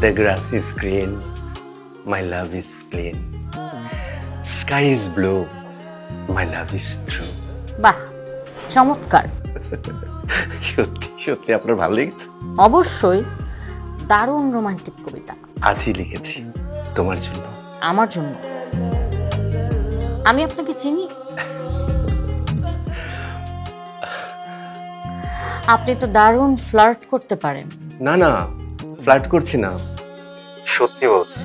The grass is green, my love is clean. Sky is blue, my love is true. বাহ, চমৎকার। সত্যি সত্যি আপনার ভালো লেগেছে? অবশ্যই, দারুণ রোমান্টিক কবিতা। আজই লিখেছি তোমার জন্য। আমার জন্য? আমি আপনাকে চিনি? আপনি তো দারুণ ফ্লার্ট করতে পারেন। না না, ফ্লার্ট করছি না, সত্যি বলছি।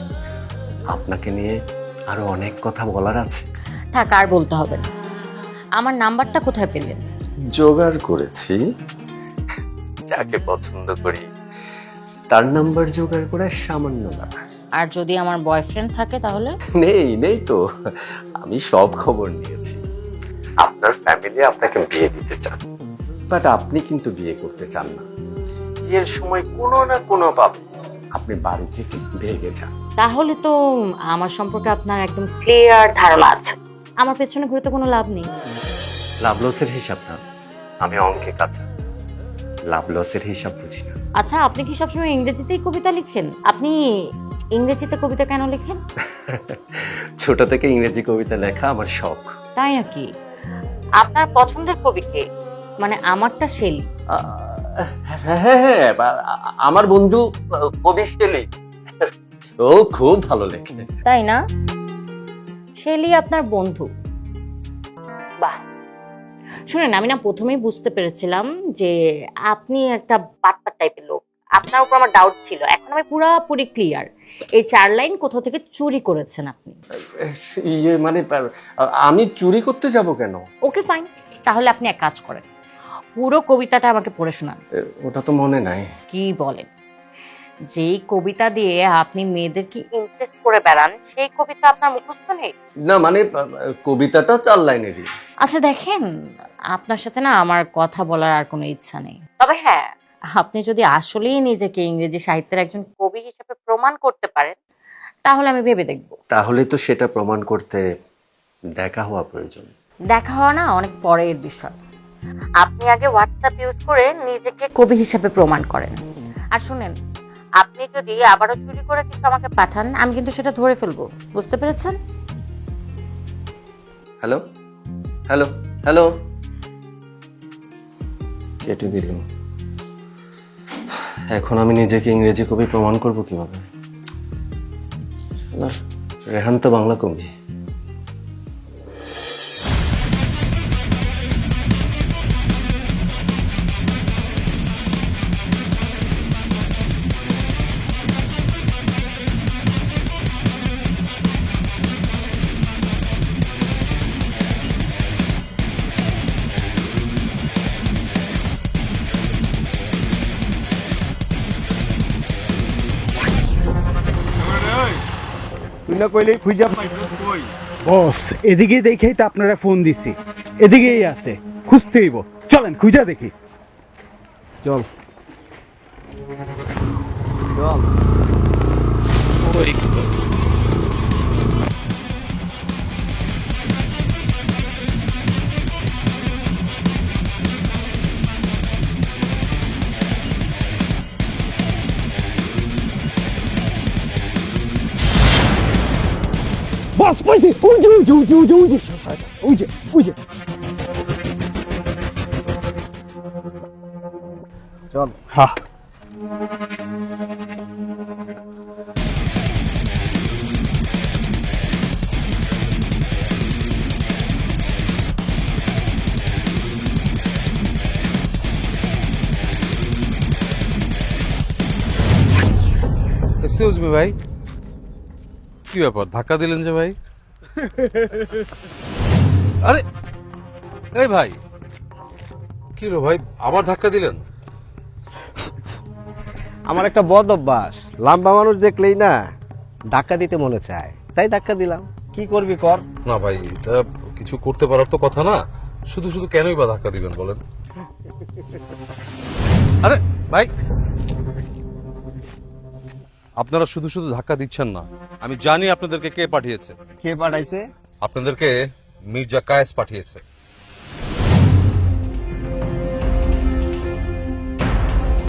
আপনাকে নিয়ে আরো অনেক কথা বলার আছে। থাক, আর বলতে হবে না। আমার নাম্বারটা কোথায় পেলেন? জোগাড় করেছি, যাকে পছন্দ করি তার নাম্বার জোগাড় করে সামান্য ব্যাপার। আর যদি আমার বয়ফ্রেন্ড থাকে তাহলে? নেই নেই তো, আমি সব খবর নিয়েছি। আপনার ফ্যামিলি আপনাকে বিয়ে দিতে চান, বাট আপনি কিন্তু বিয়ে করতে চান না। বিয়ের সময় কোনো না কোনো ভাবে আপনি বাড়ি থেকে ভেগে যান। তাহলে তো আমার সম্পর্কে আপনার একদম ক্লিয়ার ধারণা আছে। আমার পেছনে ঘুরে তো কোনো লাভ নেই। লাভ লসের হিসাব না, আমি অঙ্কে কাঁচা, লাভ লসের হিসাব বুঝি না। আচ্ছা, আপনি কি সবসময় ইংরেজিতেই কবিতা লিখেন? আপনি ইংরেজিতে কবিতা কেন লিখেন? ছোট থেকে ইংরেজি কবিতা লেখা আমার শখ। তাই নাকি? আপনার পছন্দের কবি কে? মানে আমারটা শেলি। হ্যাঁ হ্যাঁ হ্যাঁ, আমার বন্ধু কবি শেলি, ও খুব ভালো লেখে। তাই না? শেলি আপনার বন্ধু? বাহ। শুনেন, আমি না প্রথমেই বুঝতে পেরেছিলাম যে আপনি একটা বাটপার টাইপের লোক। আপনার উপর আমার ডাউট ছিল, এখন আমি পুরোপুরি ক্লিয়ার। এই 4 লাইন কোথাও থেকে চুরি করেছেন আপনি। ইয়ে মানে আমি চুরি করতে যাব কেন? ওকে ফাইন, তাহলে আপনি এক কাজ করেন, পুরো কবিতাটা আমাকে পড়ে শোনান। ওটা তো মনে নাই। কি বলেন? যেই কবিতা দিয়ে আপনি মেয়েদেরকে ইমপ্রেস করে বেড়ান, সেই কবিতা আপনার মুখস্থ নেই? না মানে কবিতাটা 4 লাইনেরই। আচ্ছা দেখেন, আপনার সাথে না আমার কথা বলার আর কোনো ইচ্ছা নেই। তবে হ্যাঁ, আপনি যদি আসলেই নিজেকে ইংরেজি সাহিত্যের একজন কবি হিসেবে প্রমাণ করতে পারেন, তাহলে আমি ভেবে দেখব। তাহলে তো সেটা প্রমাণ করতে দেখা হওয়া প্রয়োজন। দেখা হওয়া না অনেক পরের বিষয়। আপনি আগে হোয়াটসঅ্যাপ ইউজ করে নিজেকে কবি হিসেবে প্রমাণ করেন। আর শুনেন, আপনি যদি আবারও চুরি করে কিছু আমাকে পাঠান, আমি কিন্তু সেটা ধরে ফেলবো। বুঝতে পেরেছেন? হ্যালো হ্যালো হ্যালো, কেটে দিল। এখন আমি নিজেকে ইংরেজি কবি প্রমাণ করব কিভাবে? রেহান তো বাংলা কবি। তুই না কইলেই খুঁজা পাইছিস কই? বস, এদিকে দেখেই তো আপনারা ফোন দিছি। এদিকেই আছে, খুঁজতেইব। চলেন খুঁজা দেখি। চল চল। বস পাইছি, ওই যে ওই যে ওই যে ওই যে ওই যে ওই যে ওই যে। চল। হ্যাঁ এক্সকিউজ মি ভাই, কি ব্যাপার ধাক্কা দিলেন যে ভাই? আরে এই ভাই, কি রে ভাই, আবার ধাক্কা দিলেন? আমার একটা বদ অভ্যাস, লম্বা মানুষ দেখলেই না ধাক্কা দিতে মনে চায়, তাই ধাক্কা দিলাম। কি করবি কর। না ভাই, এটা কিছু করতে পারার তো কথা না, শুধু শুধু কেনই বা ধাক্কা দিবেন বলেন? আরে ভাই, আপনারা শুধু শুধু ধাক্কা দিচ্ছেন না, আমি জানি আপনাদেরকে কে পাঠিয়েছে। কে পাঠাইছে? আপনাদেরকে মির্জা কায়েস পাঠিয়েছে।